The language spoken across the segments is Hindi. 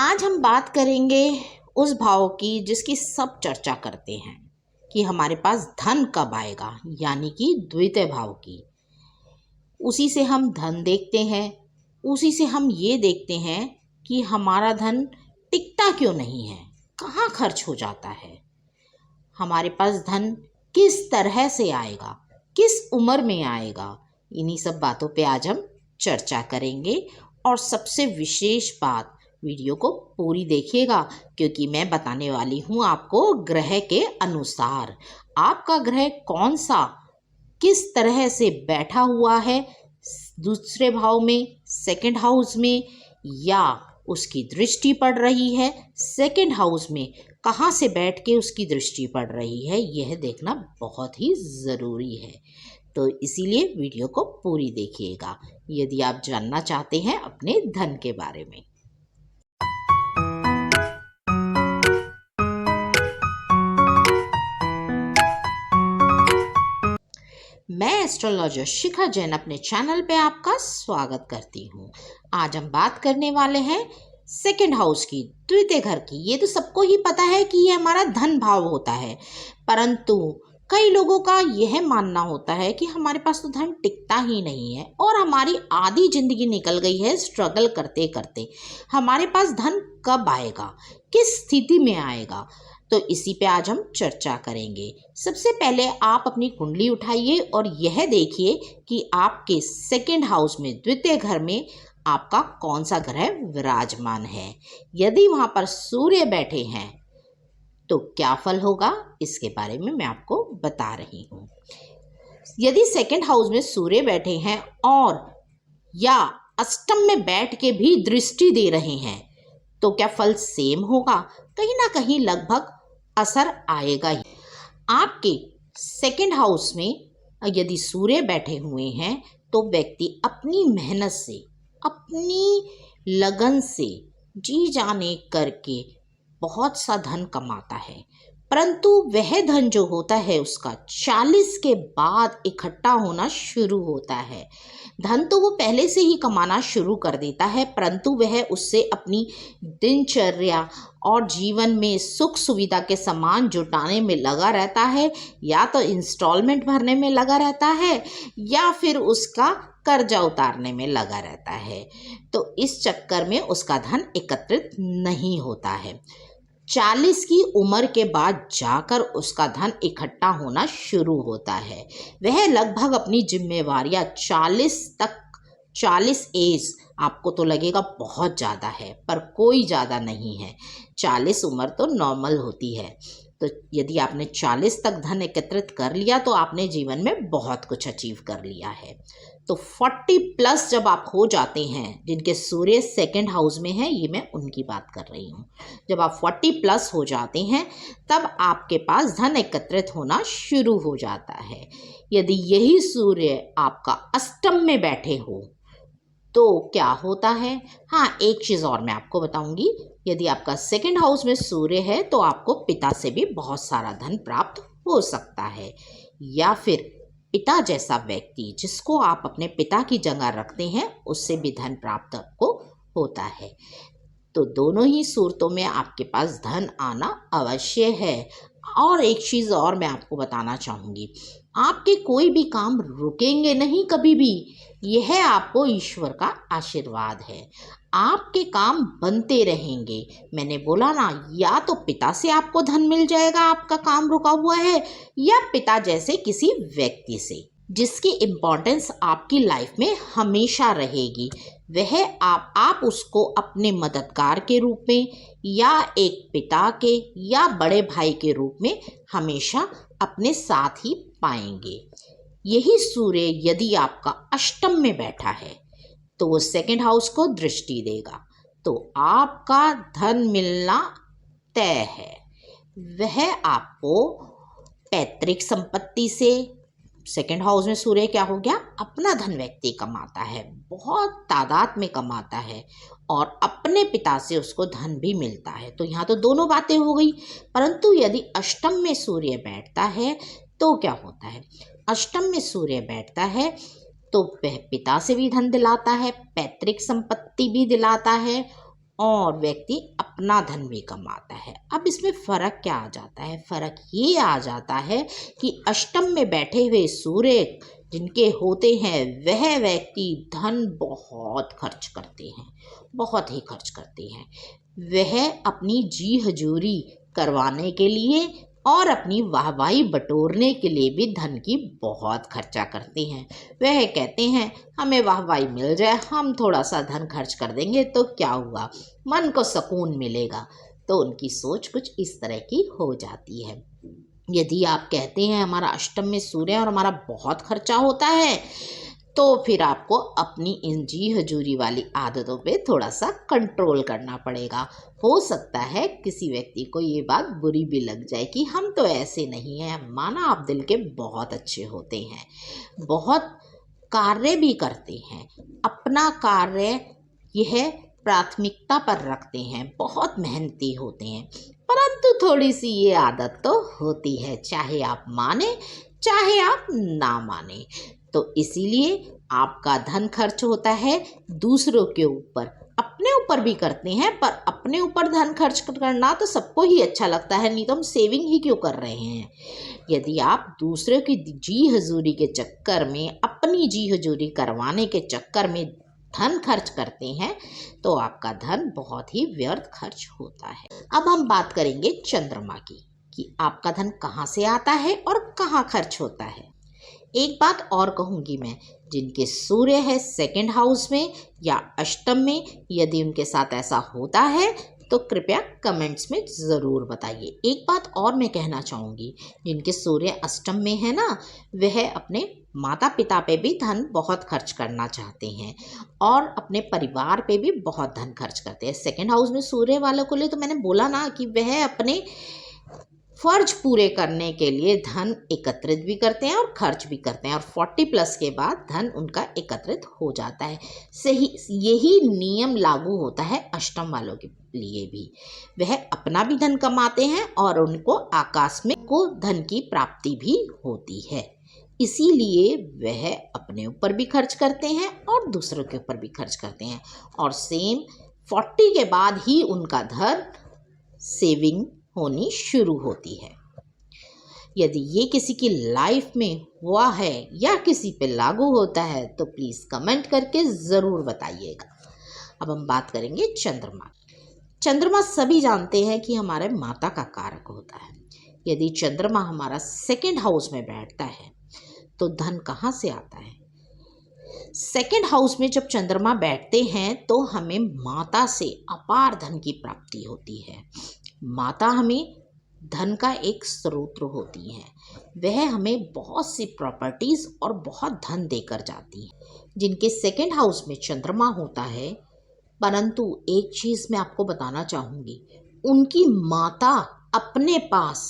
आज हम बात करेंगे उस भाव की जिसकी सब चर्चा करते हैं कि हमारे पास धन कब आएगा, यानी कि द्वितीय भाव की। उसी से हम धन देखते हैं, उसी से हम ये देखते हैं कि हमारा धन टिकता क्यों नहीं है, कहाँ खर्च हो जाता है, हमारे पास धन किस तरह से आएगा, किस उम्र में आएगा। इन्हीं सब बातों पे आज हम चर्चा करेंगे। और सबसे विशेष बात, वीडियो को पूरी देखिएगा क्योंकि मैं बताने वाली हूँ आपको ग्रह के अनुसार आपका ग्रह कौन सा किस तरह से बैठा हुआ है, दूसरे भाव में, सेकंड हाउस में, या उसकी दृष्टि पड़ रही है सेकंड हाउस में, कहाँ से बैठ के उसकी दृष्टि पड़ रही है, यह देखना बहुत ही ज़रूरी है। तो इसीलिए वीडियो को पूरी देखिएगा यदि आप जानना चाहते हैं अपने धन के बारे में। मैं एस्ट्रोलॉजर शिखा जैन अपने चैनल पे आपका स्वागत करती हूँ। आज हम बात करने वाले हैं सेकंड हाउस की, द्वितीय घर की। ये तो सबको ही पता है कि ये हमारा धन भाव होता है, परंतु कई लोगों का यह मानना होता है कि हमारे पास तो धन टिकता ही नहीं है और हमारी आधी जिंदगी निकल गई है स्ट्रगल करते करते। हमारे पास धन कब आएगा, किस स्थिति में आएगा, तो इसी पे आज हम चर्चा करेंगे। सबसे पहले आप अपनी कुंडली उठाइए और यह देखिए कि आपके सेकंड हाउस में, द्वितीय घर में आपका कौन सा ग्रह विराजमान है। यदि वहां पर सूर्य बैठे हैं तो क्या फल होगा, इसके बारे में मैं आपको बता रही हूँ। यदि सेकंड हाउस में सूर्य बैठे हैं और या अष्टम में बैठ के भी दृष्टि दे रहे हैं तो क्या फल सेम होगा? कहीं ना कहीं लगभग असर आएगा ही। आपके सेकंड हाउस में यदि सूर्य बैठे हुए हैं तो व्यक्ति अपनी मेहनत से, अपनी लगन से, जी जाने करके बहुत सा धन कमाता है, परंतु वह धन जो होता है उसका 40 के बाद इकट्ठा होना शुरू होता है। धन तो वो पहले से ही कमाना शुरू कर देता है, परंतु वह उससे अपनी दिनचर्या और जीवन में सुख सुविधा के सामान जुटाने में लगा रहता है, या तो इंस्टॉलमेंट भरने में लगा रहता है या फिर उसका कर्जा उतारने में लगा रहता है। तो इस चक्कर में उसका धन एकत्रित नहीं होता है। 40 की उम्र के बाद जाकर उसका धन इकट्ठा होना शुरू होता है। वह लगभग अपनी जिम्मेवारियां 40 एज, आपको तो लगेगा बहुत ज़्यादा है, पर कोई ज़्यादा नहीं है। 40 उम्र तो नॉर्मल होती है। तो यदि आपने 40 तक धन एकत्रित कर लिया तो आपने जीवन में बहुत कुछ अचीव कर लिया है। तो 40 प्लस जब आप हो जाते हैं, जिनके सूर्य सेकंड हाउस में है, ये मैं उनकी बात कर रही हूँ, जब आप 40 प्लस हो जाते हैं तब आपके पास धन एकत्रित होना शुरू हो जाता है। यदि यही सूर्य आपका अष्टम में बैठे हो तो क्या होता है? हाँ, एक चीज़ और मैं आपको बताऊंगी। यदि आपका सेकंड हाउस में सूर्य है तो आपको पिता से भी बहुत सारा धन प्राप्त हो सकता है, या फिर पिता जैसा व्यक्ति जिसको आप अपने पिता की जगह रखते हैं उससे भी धन प्राप्त आपको होता है। तो दोनों ही सूरतों में आपके पास धन आना अवश्य है। और एक चीज़ और मैं आपको बताना चाहूँगी, आपके कोई भी काम रुकेंगे नहीं कभी भी। यह आपको ईश्वर का आशीर्वाद है, आपके काम बनते रहेंगे। मैंने बोला ना, या तो पिता से आपको धन मिल जाएगा, आपका काम रुका हुआ है, या पिता जैसे किसी व्यक्ति से जिसकी इम्पोर्टेंस आपकी लाइफ में हमेशा रहेगी। वह आप उसको अपने मददगार के रूप में, या एक पिता के या बड़े भाई के रूप में हमेशा अपने साथ ही पाएंगे। यही सूर्य यदि आपका अष्टम में बैठा है तो वो सेकंड हाउस को दृष्टि देगा, तो आपका धन मिलना तय है। वह आपको पैतृक संपत्ति से, सेकेंड हाउस में सूर्य क्या हो गया, अपना धन व्यक्ति कमाता है, बहुत तादाद में कमाता है, और अपने पिता से उसको धन भी मिलता है। तो यहाँ तो दोनों बातें हो गई। परंतु यदि अष्टम में सूर्य बैठता है तो क्या होता है? अष्टम में सूर्य बैठता है तो वह पिता से भी धन दिलाता है, पैतृक संपत्ति भी दिलाता है, और व्यक्ति अपना धन भी कमाता है। अब इसमें फ़र्क क्या आ जाता है? फ़र्क ये आ जाता है कि अष्टम में बैठे हुए सूर्य जिनके होते हैं वह व्यक्ति धन बहुत खर्च करते हैं, बहुत ही खर्च करते हैं। वह अपनी जी हजूरी करवाने के लिए और अपनी वाहवाही बटोरने के लिए भी धन की बहुत खर्चा करते हैं। वह कहते हैं हमें वाहवाही मिल जाए, हम थोड़ा सा धन खर्च कर देंगे तो क्या हुआ, मन को सुकून मिलेगा। तो उनकी सोच कुछ इस तरह की हो जाती है। यदि आप कहते हैं हमारा अष्टम में सूर्य और हमारा बहुत खर्चा होता है, तो फिर आपको अपनी इन जी हजूरी वाली आदतों पे थोड़ा सा कंट्रोल करना पड़ेगा। हो सकता है किसी व्यक्ति को ये बात बुरी भी लग जाए कि हम तो ऐसे नहीं हैं, माना आप दिल के बहुत अच्छे होते हैं, बहुत कार्य भी करते हैं, अपना कार्य यह प्राथमिकता पर रखते हैं, बहुत मेहनती होते हैं, परंतु थोड़ी सी ये आदत तो होती है, चाहे आप माने चाहे आप ना माने। तो इसीलिए आपका धन खर्च होता है दूसरों के ऊपर, अपने ऊपर भी करते हैं, पर अपने ऊपर धन खर्च करना तो सबको ही अच्छा लगता है, नहीं तो हम सेविंग ही क्यों कर रहे हैं। यदि आप दूसरों की जी हजूरी के चक्कर में, अपनी जी हजूरी करवाने के चक्कर में धन खर्च करते हैं तो आपका धन बहुत ही व्यर्थ खर्च होता है। अब हम बात करेंगे चंद्रमा की कि आपका धन कहाँ से आता है और कहाँ खर्च होता है। एक बात और कहूँगी मैं, जिनके सूर्य है सेकंड हाउस में या अष्टम में, यदि उनके साथ ऐसा होता है तो कृपया कमेंट्स में ज़रूर बताइए। एक बात और मैं कहना चाहूँगी, जिनके सूर्य अष्टम में है ना, वह अपने माता पिता पे भी धन बहुत खर्च करना चाहते हैं और अपने परिवार पे भी बहुत धन खर्च करते हैं। सेकंड हाउस में सूर्य वालों को लिए तो मैंने बोला ना कि वह अपने फर्ज पूरे करने के लिए धन एकत्रित भी करते हैं और खर्च भी करते हैं, और 40+ के बाद धन उनका एकत्रित हो जाता है। सही यही नियम लागू होता है अष्टम वालों के लिए भी। वह अपना भी धन कमाते हैं और उनको आकाश में को धन की प्राप्ति भी होती है, इसीलिए वह अपने ऊपर भी खर्च करते हैं और दूसरों के ऊपर भी खर्च करते हैं, और सेम 40 के बाद ही उनका धन सेविंग होनी शुरू होती है। यदि ये किसी की लाइफ में हुआ है या किसी पे लागू होता है तो प्लीज़ कमेंट करके ज़रूर बताइएगा। अब हम बात करेंगे चंद्रमा। चंद्रमा सभी जानते हैं कि हमारे माता का कारक होता है। यदि चंद्रमा हमारा सेकंड हाउस में बैठता है तो धन कहाँ से आता है? सेकंड हाउस में जब चंद्रमा बैठते हैं तो हमें माता से अपार धन की प्राप्ति होती है। माता हमें धन का एक स्रोत होती है, वह हमें बहुत सी प्रॉपर्टीज़ और बहुत धन देकर जाती है। जिनके सेकंड हाउस में चंद्रमा होता है, परंतु एक चीज़ मैं आपको बताना चाहूँगी, उनकी माता अपने पास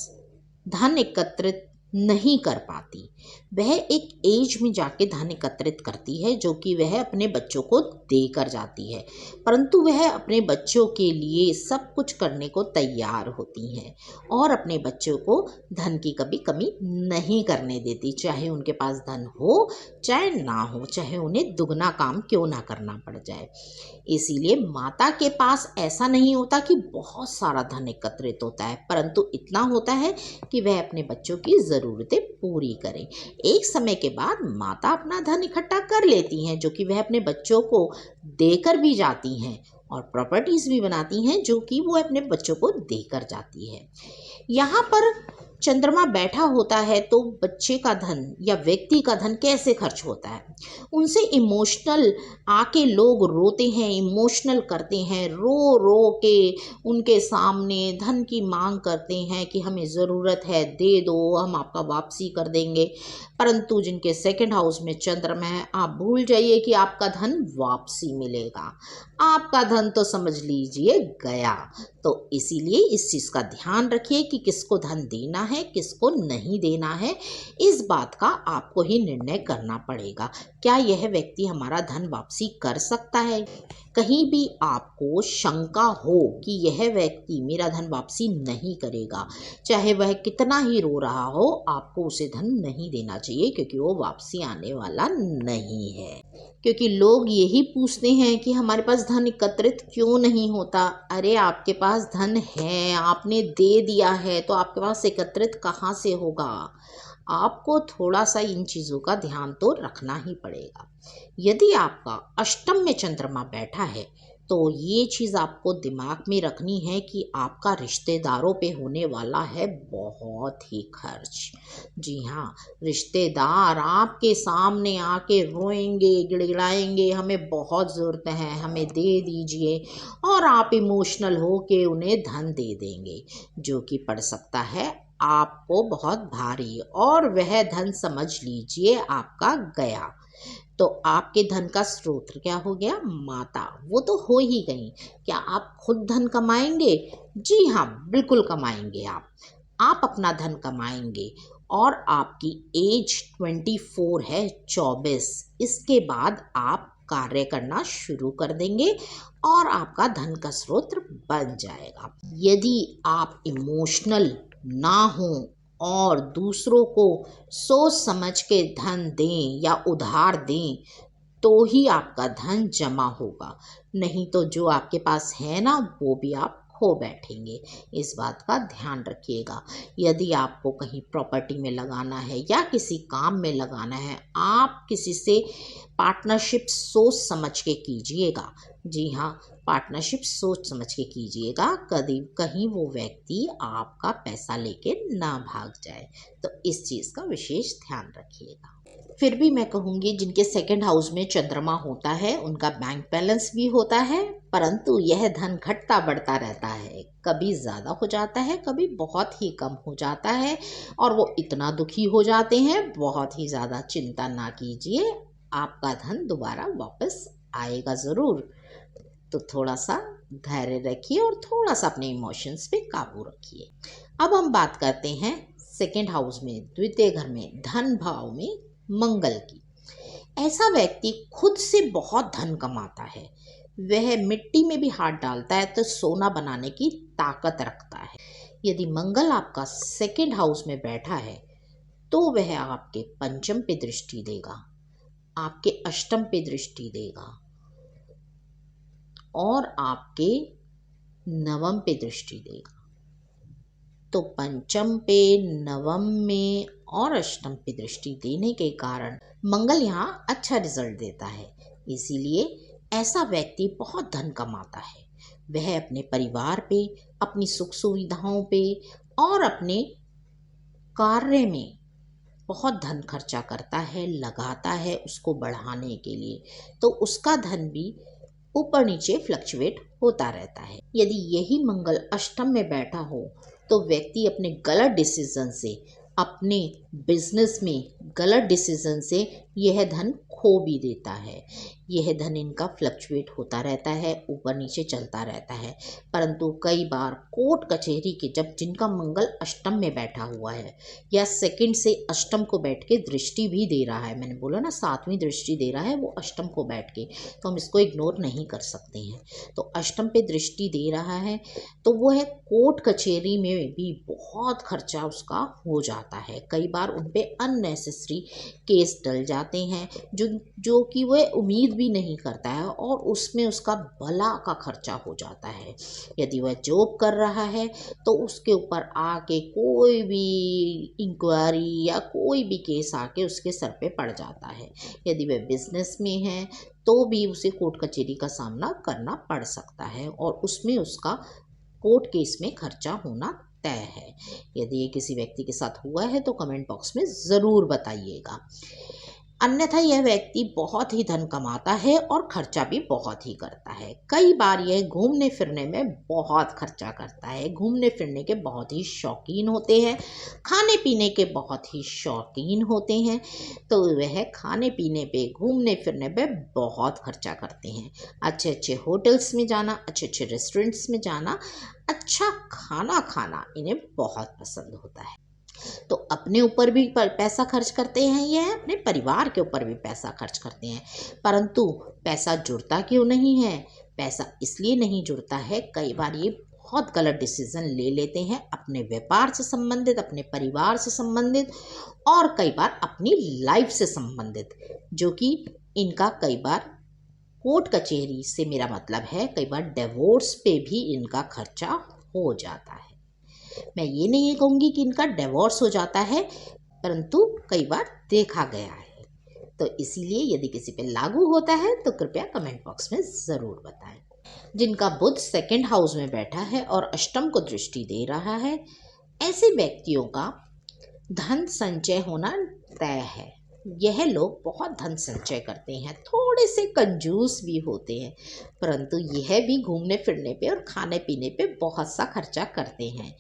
धन एकत्रित नहीं कर पाती। वह एक एज में जाके धन एकत्रित करती है जो कि वह अपने बच्चों को देकर जाती है, परंतु वह अपने बच्चों के लिए सब कुछ करने को तैयार होती हैं और अपने बच्चों को धन की कभी कमी नहीं करने देती, चाहे उनके पास धन हो चाहे ना हो, चाहे उन्हें दुगना काम क्यों ना करना पड़ जाए। इसीलिए माता के पास ऐसा नहीं होता कि बहुत सारा धन एकत्रित होता है, परंतु इतना होता है कि वह अपने बच्चों की ज़रूरतें पूरी करें। एक समय के बाद माता अपना धन इकट्ठा कर लेती हैं जो कि वह अपने बच्चों को देकर भी जाती हैं, और प्रॉपर्टीज़ भी बनाती हैं जो कि वो अपने बच्चों को देकर जाती है। यहाँ पर चंद्रमा बैठा होता है तो बच्चे का धन या व्यक्ति का धन कैसे खर्च होता है? उनसे इमोशनल आके लोग रोते हैं, इमोशनल करते हैं, रो रो के उनके सामने धन की मांग करते हैं कि हमें ज़रूरत है, दे दो, हम आपका वापसी कर देंगे। परंतु जिनके सेकंड हाउस में चंद्रमा है, आप भूल जाइए कि आपका धन वापसी मिलेगा, आपका धन तो समझ लीजिए गया। तो इसीलिए इस चीज़ का ध्यान रखिए कि किसको धन देना है, किसको नहीं देना है, इस बात का आपको ही निर्णय करना पड़ेगा। क्या यह व्यक्ति हमारा धन वापसी कर सकता है? कहीं भी आपको शंका हो कि यह व्यक्ति मेरा धन वापसी नहीं करेगा, चाहे वह कितना ही रो रहा हो, आपको उसे धन नहीं देना चाहिए, क्योंकि वो वापसी आने वाला नहीं है। क्योंकि लोग यही पूछते हैं कि हमारे पास धन एकत्रित क्यों नहीं होता। अरे आपके पास धन है, आपने दे दिया है, तो आपके पास एकत्रित कहाँ से होगा? आपको थोड़ा सा इन चीज़ों का ध्यान तो रखना ही पड़ेगा। यदि आपका अष्टम में चंद्रमा बैठा है तो ये चीज़ आपको दिमाग में रखनी है कि आपका रिश्तेदारों पे होने वाला है बहुत ही खर्च। जी हाँ, रिश्तेदार आपके सामने आके रोएंगे, गिड़गिड़ाएंगे, हमें बहुत ज़रूरत है, हमें दे दीजिए, और आप इमोशनल हो के उन्हें धन दे देंगे, जो कि पड़ सकता है आपको बहुत भारी, और वह धन समझ लीजिए आपका गया। तो आपके धन का स्रोत क्या हो गया? माता। वो तो हो ही गई। क्या आप खुद धन कमाएंगे? जी हाँ, बिल्कुल कमाएंगे। आप अपना धन कमाएंगे, और आपकी एज 24 है, 24। इसके बाद आप कार्य करना शुरू कर देंगे और आपका धन का स्रोत बन जाएगा। यदि आप इमोशनल ना हो और दूसरों को सोच समझ के धन दें या उधार दें, तो ही आपका धन जमा होगा। नहीं तो जो आपके पास है ना, वो भी आप खो बैठेंगे। इस बात का ध्यान रखिएगा। यदि आपको कहीं प्रॉपर्टी में लगाना है या किसी काम में लगाना है, आप किसी से पार्टनरशिप सोच समझ के कीजिएगा। जी हाँ, पार्टनरशिप सोच समझ के कीजिएगा, कभी कहीं वो व्यक्ति आपका पैसा लेके ना भाग जाए। तो इस चीज़ का विशेष ध्यान रखिएगा। फिर भी मैं कहूँगी, जिनके सेकंड हाउस में चंद्रमा होता है उनका बैंक बैलेंस भी होता है, परंतु यह धन घटता बढ़ता रहता है। कभी ज़्यादा हो जाता है, कभी बहुत ही कम हो जाता है, और वो इतना दुखी हो जाते हैं, बहुत ही ज़्यादा चिंता ना कीजिए, आपका धन दोबारा वापस आएगा ज़रूर। तो थोड़ा सा धैर्य रखिए और थोड़ा सा अपने इमोशंस पे काबू रखिए। अब हम बात करते हैं सेकंड हाउस में, द्वितीय घर में, धन भाव में मंगल की। ऐसा व्यक्ति खुद से बहुत धन कमाता है। वह मिट्टी में भी हाथ डालता है तो सोना बनाने की ताकत रखता है। यदि मंगल आपका सेकंड हाउस में बैठा है तो वह आपके पंचम पे दृष्टि देगा, आपके अष्टम पे दृष्टि देगा, और आपके नवम पे दृष्टि देगा। तो पंचम पे, नवम में और अष्टम पे दृष्टि देने के कारण मंगल यहाँ अच्छा रिजल्ट देता है। इसीलिए ऐसा व्यक्ति बहुत धन कमाता है। वह अपने परिवार पे, अपनी सुख सुविधाओं पे और अपने कार्य में बहुत धन खर्चा करता है, लगाता है उसको बढ़ाने के लिए। तो उसका धन भी ऊपर नीचे फ्लक्चुएट होता रहता है। यदि यही मंगल अष्टम में बैठा हो तो व्यक्ति अपने गलत डिसीजन से, अपने बिजनेस में गलत डिसीजन से यह धन खो भी देता है। यह धन इनका फ्लक्चुएट होता रहता है, ऊपर नीचे चलता रहता है। परंतु कई बार कोर्ट कचहरी के, जब जिनका मंगल अष्टम में बैठा हुआ है या सेकंड से अष्टम को बैठ के दृष्टि भी दे रहा है, मैंने बोला ना 7वीं दृष्टि दे रहा है वो अष्टम को बैठ के, तो हम इसको इग्नोर नहीं कर सकते हैं। तो अष्टम पे दृष्टि दे रहा है तो वो है कोर्ट कचहरी में भी बहुत खर्चा उसका हो जाता है। कई बार उन पे अननेसेसरी केस डल जाते हैं जो कि वह उम्मीद भी नहीं करता है, और उसमें उसका भला का खर्चा हो जाता है। यदि वह जॉब कर रहा है तो उसके ऊपर आके कोई भी इंक्वायरी या कोई भी केस आके उसके सर पे पड़ जाता है। यदि वह बिजनेस में है तो भी उसे कोर्ट कचहरी का सामना करना पड़ सकता है, और उसमें उसका कोर्ट केस में खर्चा होना तय है। यदि ये किसी व्यक्ति के साथ हुआ है तो कमेंट बॉक्स में ज़रूर बताइएगा। अन्यथा यह व्यक्ति बहुत ही धन कमाता है और खर्चा भी बहुत ही करता है। कई बार यह घूमने फिरने में बहुत खर्चा करता है। घूमने फिरने के बहुत ही शौकीन होते हैं, खाने पीने के बहुत ही शौकीन होते हैं। तो वह खाने पीने पे, घूमने फिरने पे बहुत खर्चा करते हैं। अच्छे अच्छे होटल्स में जाना, अच्छे अच्छे रेस्टोरेंट्स में जाना, अच्छा खाना खाना इन्हें बहुत पसंद होता है। तो अपने ऊपर भी पैसा खर्च करते हैं, यह अपने परिवार के ऊपर भी पैसा खर्च करते हैं, परंतु पैसा जुड़ता क्यों नहीं है? पैसा इसलिए नहीं जुड़ता है, कई बार ये बहुत गलत डिसीजन ले लेते हैं अपने व्यापार से संबंधित, अपने परिवार से संबंधित और कई बार अपनी लाइफ से संबंधित, जो कि इनका कई बार कोर्ट कचहरी से मेरा मतलब है कई बार डिवोर्स पे भी इनका खर्चा हो जाता है। मैं ये नहीं कहूँगी कि इनका डिवोर्स हो जाता है, परंतु कई बार देखा गया है। तो इसीलिए यदि किसी पे लागू होता है तो कृपया कमेंट बॉक्स में ज़रूर बताएं। जिनका बुध सेकंड हाउस में बैठा है और अष्टम को दृष्टि दे रहा है, ऐसे व्यक्तियों का धन संचय होना तय है। यह लोग बहुत धन संचय करते हैं, थोड़े से कंजूस भी होते हैं, परंतु यह भी घूमने फिरने पे और खाने पीने पे बहुत सा खर्चा करते हैं।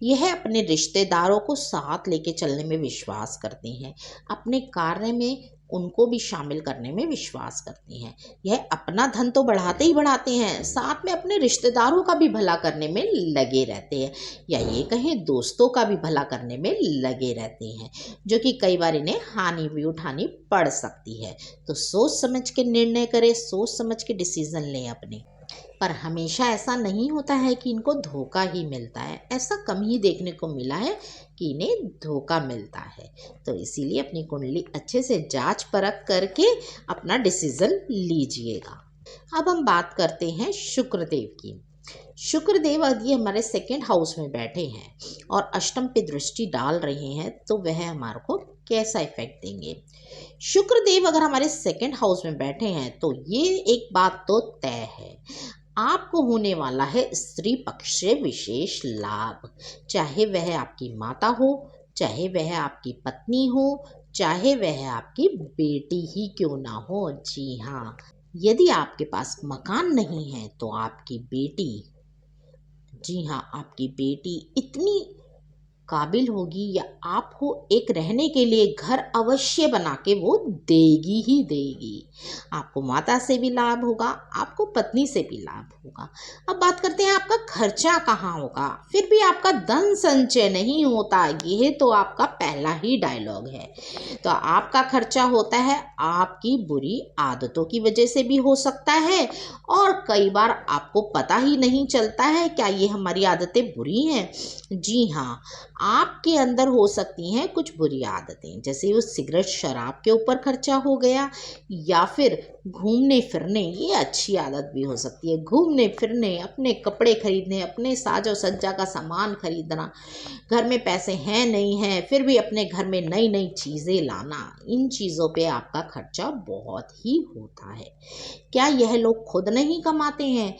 यह अपने रिश्तेदारों को साथ लेके चलने में विश्वास करते हैं, अपने कार्य में उनको भी शामिल करने में विश्वास करते हैं। यह अपना धन तो बढ़ाते ही बढ़ाते हैं, साथ में अपने रिश्तेदारों का भी भला करने में लगे रहते हैं, या ये कहें दोस्तों का भी भला करने में लगे रहते हैं, जो कि कई बार इन्हें हानि भी उठानी पड़ सकती है। तो सोच समझ के निर्णय करें, सोच समझ के डिसीजन लें अपने। पर हमेशा ऐसा नहीं होता है कि इनको धोखा ही मिलता है, ऐसा कम ही देखने को मिला है कि इन्हें धोखा मिलता है। तो इसीलिए अपनी कुंडली अच्छे से जांच परख करके अपना डिसीजन लीजिएगा। अब हम बात करते हैं शुक्रदेव की। शुक्रदेव यदि हमारे सेकंड हाउस में बैठे हैं और अष्टम पे दृष्टि डाल रहे हैं तो वह हमारे को कैसा इफेक्ट देंगे? शुक्रदेव अगर हमारे सेकंड हाउस में बैठे हैं तो ये एक बात तो तय है, आपको होने वाला है स्त्री पक्ष से विशेष लाभ, चाहे वह आपकी माता हो, चाहे वह आपकी पत्नी हो, चाहे वह आपकी बेटी ही क्यों ना हो। जी हाँ, यदि आपके पास मकान नहीं है तो आपकी बेटी, जी हाँ, आपकी बेटी इतनी काबिल होगी या आप हो एक रहने के लिए घर अवश्य बना के वो देगी ही देगी। आपको माता से भी लाभ होगा, आपको पत्नी से भी लाभ होगा। अब बात करते हैं आपका खर्चा कहाँ होगा? फिर भी आपका धन संचय नहीं होता, यह तो आपका पहला ही डायलॉग है। तो आपका खर्चा होता है आपकी बुरी आदतों की वजह से भी हो सकता है, और कई बार आपको पता ही नहीं चलता है क्या ये हमारी आदतें बुरी हैं। जी हाँ, आपके अंदर हो सकती हैं कुछ बुरी आदतें, जैसे वो सिगरेट शराब के ऊपर खर्चा हो गया, या फिर घूमने फिरने, ये अच्छी आदत भी हो सकती है, घूमने फिरने, अपने कपड़े खरीदने, अपने साजो सज्जा का सामान खरीदना, घर में पैसे हैं नहीं हैं फिर भी अपने घर में नई नई चीज़ें लाना, इन चीज़ों पे आपका खर्चा बहुत ही होता है। क्या यह लोग खुद नहीं कमाते हैं?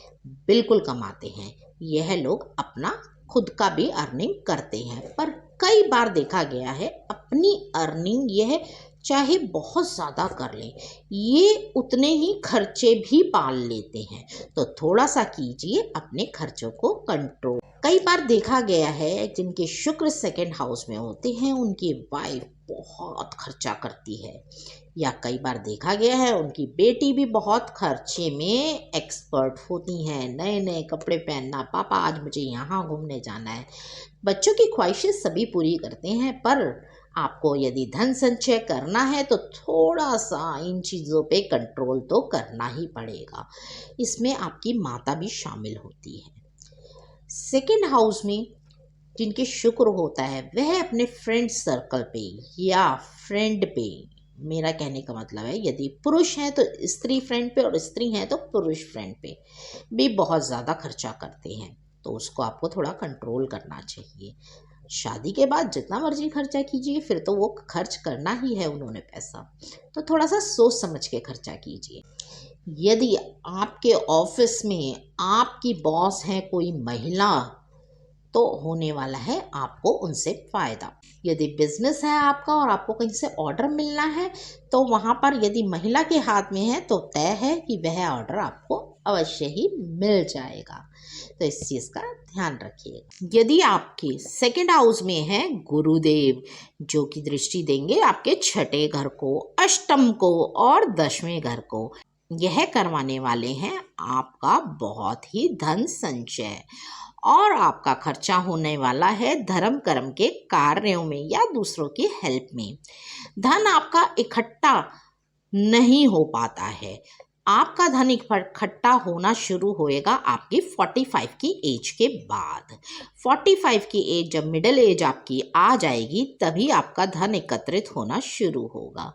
बिल्कुल कमाते हैं, यह लोग अपना खुद का भी अर्निंग करते हैं, पर कई बार देखा गया है अपनी अर्निंग यह चाहे बहुत ज़्यादा कर लें, ये उतने ही खर्चे भी पाल लेते हैं। तो थोड़ा सा कीजिए अपने खर्चों को कंट्रोल। कई बार देखा गया है जिनके शुक्र सेकंड हाउस में होते हैं उनकी वाइफ बहुत खर्चा करती है, या कई बार देखा गया है उनकी बेटी भी बहुत खर्चे में एक्सपर्ट होती हैं, नए नए कपड़े पहनना, पापा आज मुझे यहाँ घूमने जाना है। बच्चों की ख्वाहिशें सभी पूरी करते हैं, पर आपको यदि धन संचय करना है तो थोड़ा सा इन चीज़ों पे कंट्रोल तो करना ही पड़ेगा। इसमें आपकी माता भी शामिल होती है। सेकंड हाउस में जिनके शुक्र होता है वह अपने फ्रेंड सर्कल पे या फ्रेंड पे, मेरा कहने का मतलब है यदि पुरुष हैं तो स्त्री फ्रेंड पे और स्त्री हैं तो पुरुष फ्रेंड पे भी बहुत ज़्यादा खर्चा करते हैं, तो उसको आपको थोड़ा कंट्रोल करना चाहिए। शादी के बाद जितना मर्जी खर्चा कीजिए, फिर तो वो खर्च करना ही है उन्होंने पैसा, तो थोड़ा सा सोच समझ के खर्चा कीजिए। यदि आपके ऑफिस में आपकी बॉस है कोई महिला, तो होने वाला है आपको उनसे फ़ायदा। यदि बिजनेस है आपका और आपको कहीं से ऑर्डर मिलना है तो वहाँ पर यदि महिला के हाथ में है तो तय है कि वह ऑर्डर आपको अवश्य ही मिल जाएगा, तो इस चीज़ का ध्यान रखिएगा। यदि आपके सेकंड हाउस में है गुरुदेव, जो कि दृष्टि देंगे आपके छठे घर को, अष्टम को और 10वें घर को, यह करवाने वाले हैं आपका बहुत ही धन संचय, और आपका खर्चा होने वाला है धर्म कर्म के कार्यों में या दूसरों की हेल्प में। धन आपका इकट्ठा नहीं हो पाता है। आपका धन इकट्ठा होना शुरू होएगा आपकी 45 की एज के बाद। 45 की एज, जब मिडिल एज आपकी आ जाएगी, तभी आपका धन एकत्रित होना शुरू होगा।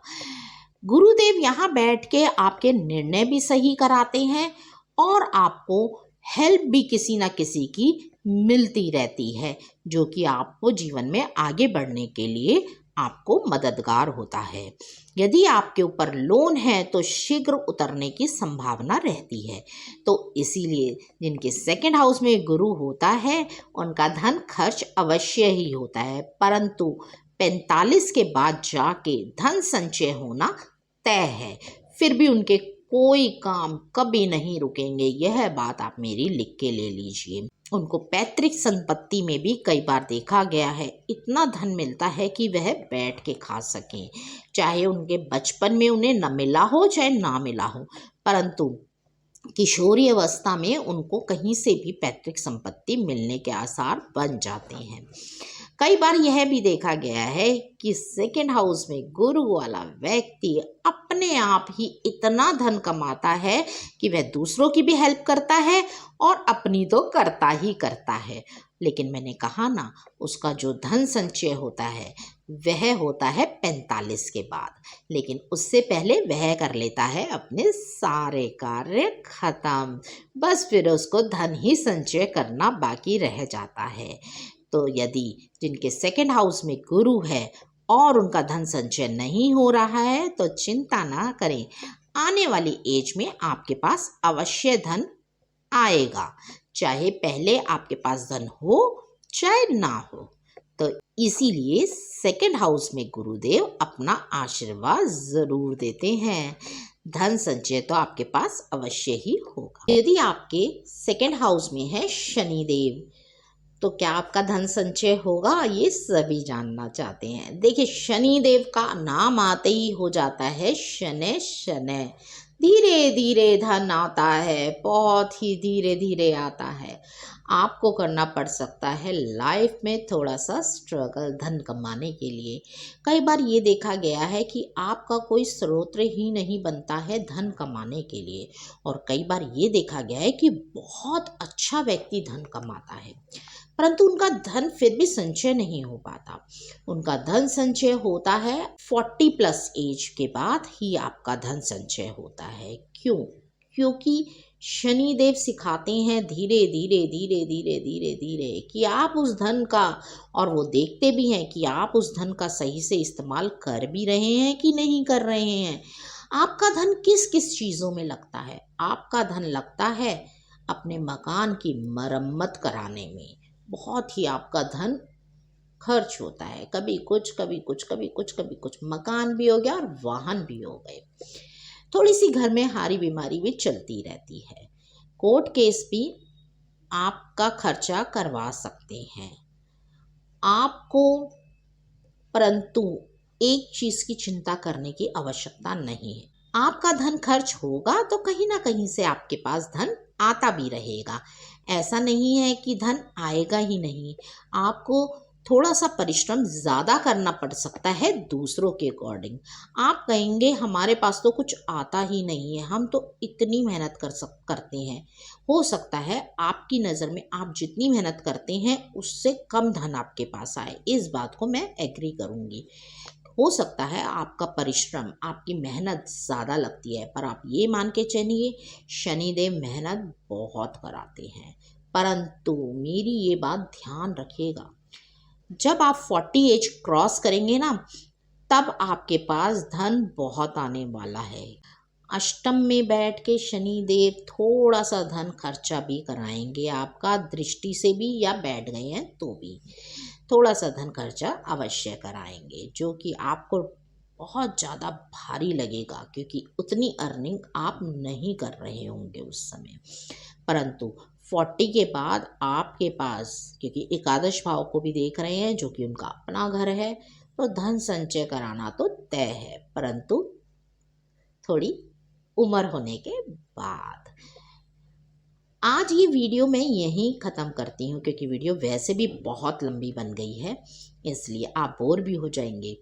गुरुदेव यहाँ बैठ के आपके निर्णय भी सही कराते हैं और आपको हेल्प भी किसी ना किसी की मिलती रहती है, जो कि आपको जीवन में आगे बढ़ने के लिए आपको मददगार होता है। यदि आपके ऊपर लोन है तो शीघ्र उतरने की संभावना रहती है। तो इसीलिए जिनके सेकंड हाउस में गुरु होता है उनका धन खर्च अवश्य ही होता है, परंतु 45 के बाद जाके धन संचय होना तय है। फिर भी उनके कोई काम कभी नहीं रुकेंगे, यह बात आप मेरी लिख के ले लीजिए। उनको पैतृक संपत्ति में भी कई बार देखा गया है इतना धन मिलता है कि वह बैठ के खा सकें, चाहे उनके बचपन में उन्हें न मिला हो चाहे ना मिला हो, परंतु किशोरी अवस्था में उनको कहीं से भी पैतृक संपत्ति मिलने के आसार बन जाते हैं। कई बार यह भी देखा गया है कि सेकंड हाउस में गुरु वाला व्यक्ति अपने आप ही इतना धन कमाता है कि वह दूसरों की भी हेल्प करता है और अपनी तो करता ही करता है। लेकिन मैंने कहा ना, उसका जो धन संचय होता है वह होता है 45 के बाद, लेकिन उससे पहले वह कर लेता है अपने सारे कार्य खत्म, बस फिर उसको धन ही संचय करना बाकी रह जाता है। तो यदि जिनके सेकंड हाउस में गुरु है और उनका धन संचय नहीं हो रहा है तो चिंता ना करें, आने वाली एज में आपके पास अवश्य धन आएगा, चाहे पहले आपके पास धन हो चाहे ना हो। तो इसीलिए सेकंड हाउस में गुरुदेव अपना आशीर्वाद जरूर देते हैं। धन संचय तो आपके पास अवश्य ही होगा। यदि आपके सेकंड हाउस में है शनिदेव, तो क्या आपका धन संचय होगा, ये सभी जानना चाहते हैं। देखिए, शनिदेव का नाम आते ही हो जाता है शनै शनै, धीरे धीरे धन आता है, बहुत ही धीरे धीरे आता है। आपको करना पड़ सकता है लाइफ में थोड़ा सा स्ट्रगल धन कमाने के लिए। कई बार ये देखा गया है कि आपका कोई स्रोत ही नहीं बनता है धन कमाने के लिए, और कई बार ये देखा गया है कि बहुत अच्छा व्यक्ति धन कमाता है परंतु उनका धन फिर भी संचय नहीं हो पाता। उनका धन संचय होता है 40 प्लस एज के बाद ही आपका धन संचय होता है। क्यों? क्योंकि शनिदेव सिखाते हैं धीरे धीरे धीरे धीरे धीरे धीरे कि आप उस धन का, और वो देखते भी हैं कि आप उस धन का सही से इस्तेमाल कर भी रहे हैं कि नहीं कर रहे हैं। आपका धन किस किस चीज़ों में लगता है? आपका धन लगता है अपने मकान की मरम्मत कराने में, बहुत ही आपका धन खर्च होता है, कभी कुछ कभी कुछ कभी कुछ कभी कुछ, मकान भी हो गया और वाहन भी हो गए। थोड़ी सी घर में हारी बीमारी भी चलती रहती है, कोर्ट केस भी आपका खर्चा करवा सकते हैं आपको, परंतु एक चीज़ की चिंता करने की आवश्यकता नहीं है। आपका धन खर्च होगा तो कहीं ना कहीं से आपके पास धन आता भी रहेगा। ऐसा नहीं है कि धन आएगा ही नहीं, आपको थोड़ा सा परिश्रम ज़्यादा करना पड़ सकता है दूसरों के अकॉर्डिंग। आप कहेंगे हमारे पास तो कुछ आता ही नहीं है, हम तो इतनी मेहनत करते हैं। हो सकता है आपकी नज़र में आप जितनी मेहनत करते हैं उससे कम धन आपके पास आए, इस बात को मैं एग्री करूँगी। हो सकता है आपका परिश्रम, आपकी मेहनत ज़्यादा लगती है, पर आप ये मान के चलिए शनिदेव मेहनत बहुत कराते हैं। परंतु मेरी ये बात ध्यान रखिएगा, जब आप 40 एज क्रॉस करेंगे ना, तब आपके पास धन बहुत आने वाला है। अष्टम में बैठ के शनिदेव थोड़ा सा धन खर्चा भी कराएंगे आपका, दृष्टि से भी या बैठ गए हैं तो भी थोड़ा सा धन खर्चा अवश्य कराएंगे, जो कि आपको बहुत ज़्यादा भारी लगेगा क्योंकि उतनी अर्निंग आप नहीं कर रहे होंगे उस समय। परंतु 40 के बाद आपके पास, क्योंकि एकादश भाव को भी देख रहे हैं जो कि उनका अपना घर है, तो धन संचय कराना तो तय है, परंतु थोड़ी उम्र होने के बाद। आज ये वीडियो मैं यहीं ख़त्म करती हूँ क्योंकि वीडियो वैसे भी बहुत लंबी बन गई है, इसलिए आप बोर भी हो जाएंगे।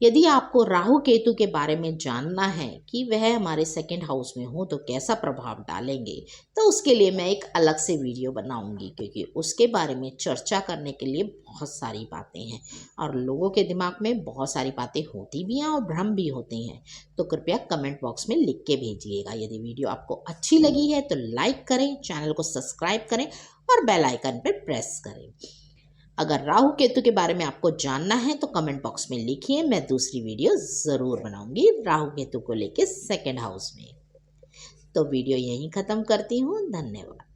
यदि आपको राहु केतु के बारे में जानना है कि वह हमारे सेकंड हाउस में हो तो कैसा प्रभाव डालेंगे, तो उसके लिए मैं एक अलग से वीडियो बनाऊंगी क्योंकि उसके बारे में चर्चा करने के लिए बहुत सारी बातें हैं और लोगों के दिमाग में बहुत सारी बातें होती भी हैं और भ्रम भी होते हैं। तो कृपया कमेंट बॉक्स में लिख के भेजिएगा। यदि वीडियो आपको अच्छी लगी है तो लाइक करें, चैनल को सब्सक्राइब करें और बेल आइकन पर प्रेस करें। अगर राहु केतु के बारे में आपको जानना है तो कमेंट बॉक्स में लिखिए, मैं दूसरी वीडियो ज़रूर बनाऊंगी राहु केतु को लेके सेकंड हाउस में। तो वीडियो यहीं ख़त्म करती हूँ। धन्यवाद।